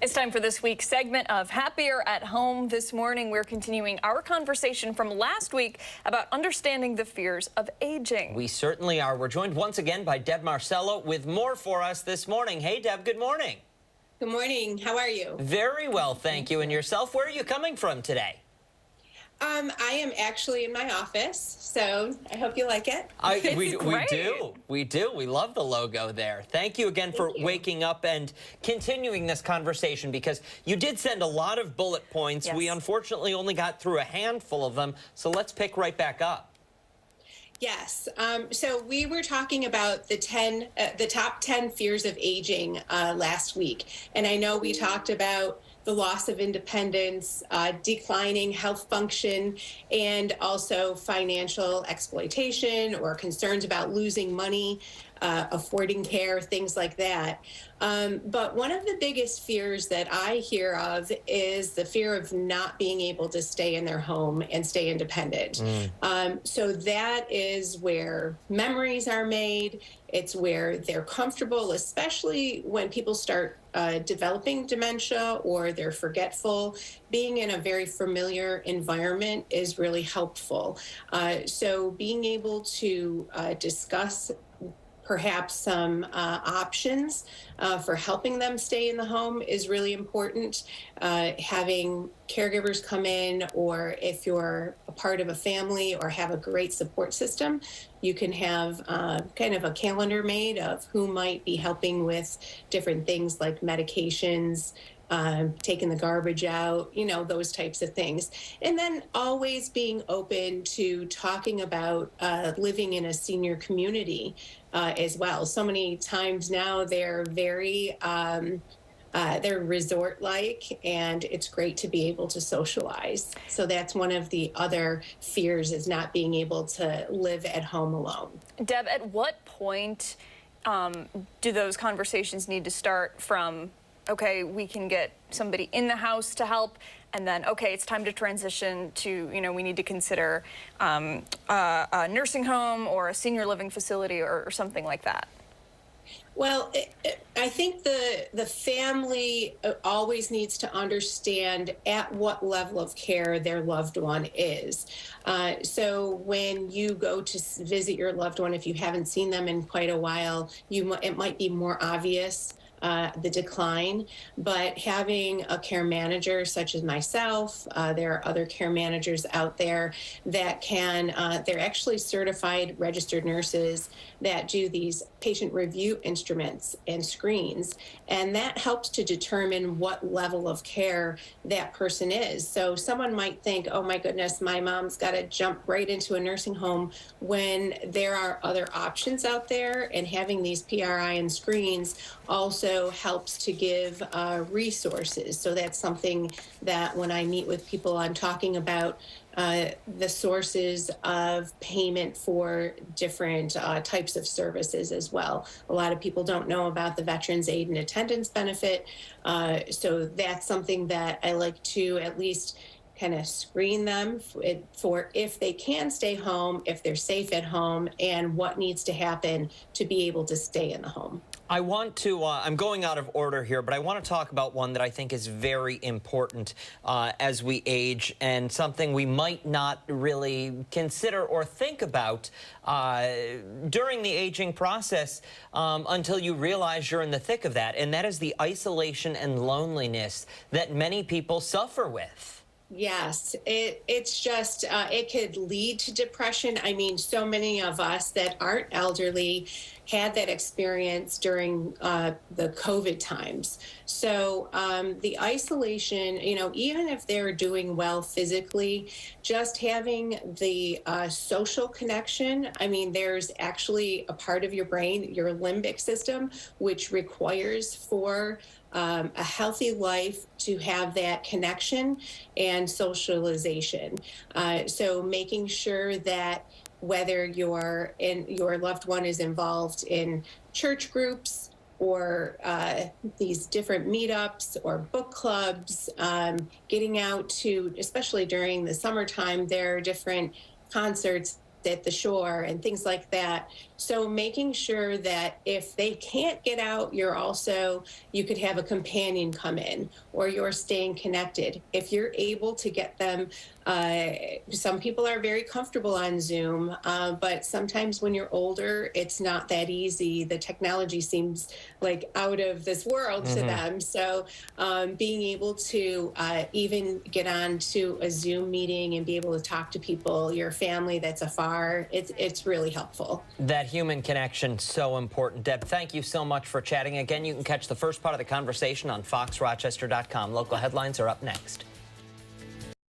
It's time for this week's segment of Happier at Home. This morning, we're continuing our conversation from last week about understanding the fears of aging. We certainly are. We're joined once again by Debbie Marcello with more for us this morning. Hey, Deb, good morning. Good morning. How are you? Very well, thank you. And yourself? Where are you coming from today? I am actually in my office, so I hope you like it. We do. We love the logo there. Thank you again for waking up and continuing this conversation, because you did send a lot of bullet points. Yes. We unfortunately only got through a handful of them, so let's pick right back up. Yes. So we were talking about the top 10 fears of aging last week, and I know we talked about the loss of independence, declining health function, and also financial exploitation or concerns about losing money, affording care, things like that. But one of the biggest fears that I hear of is the fear of not being able to stay in their home and stay independent. So that is where memories are made. It's where they're comfortable, especially when people start developing dementia or they're forgetful. Being in a very familiar environment is really helpful. So being able to discuss perhaps some options for helping them stay in the home is really important. Having caregivers come in, or if you're a part of a family or have a great support system, you can have kind of a calendar made of who might be helping with different things like medications, taking the garbage out, those types of things. And then always being open to talking about living in a senior community as well. So many times now they're very, they're resort-like, and it's great to be able to socialize. So that's one of the other fears, is not being able to live at home alone. Deb, at what point do those conversations need to start from, okay, we can get somebody in the house to help, and then, okay, it's time to transition to, we need to consider a nursing home or a senior living facility or something like that? Well, I think the family always needs to understand at what level of care their loved one is. So when you go to visit your loved one, if you haven't seen them in quite a while, it might be more obvious the decline, but having a care manager such as myself, there are other care managers out there that can, they're actually certified registered nurses that do these patient review instruments and screens, and that helps to determine what level of care that person is. So someone might think, oh my goodness, my mom's got to jump right into a nursing home, when there are other options out there, and having these PRI and screens also helps to give resources. So that's something that when I meet with people, I'm talking about the sources of payment for different types of services as well. A lot of people don't know about the Veterans Aid and Attendance Benefit. So that's something that I like to at least kind of screen them for if they can stay home, if they're safe at home, and what needs to happen to be able to stay in the home. I want to, I'm going out of order here, but I want to talk about one that I think is very important as we age, and something we might not really consider or think about during the aging process until you realize you're in the thick of that, and that is the isolation and loneliness that many people suffer with. Yes, it's just, it could lead to depression. I mean, so many of us that aren't elderly had that experience during the COVID times. So the isolation, even if they're doing well physically, just having the social connection. I mean, there's actually a part of your brain, your limbic system, which requires for a healthy life to have that connection and socialization. So making sure that whether your loved one is involved in church groups or these different meetups or book clubs, getting out to, especially during the summertime, there are different concerts at the shore and things like that. So making sure that if they can't get out, you could have a companion come in, or you're staying connected. If you're able to get them, some people are very comfortable on Zoom, but sometimes when you're older, it's not that easy. The technology seems like out of this world to them. So being able to even get on to a Zoom meeting and be able to talk to people, your family that's afar, it's really helpful. That human connection, so important. Deb, thank you so much for chatting. Again, you can catch the first part of the conversation on foxrochester.com. Local headlines are up next.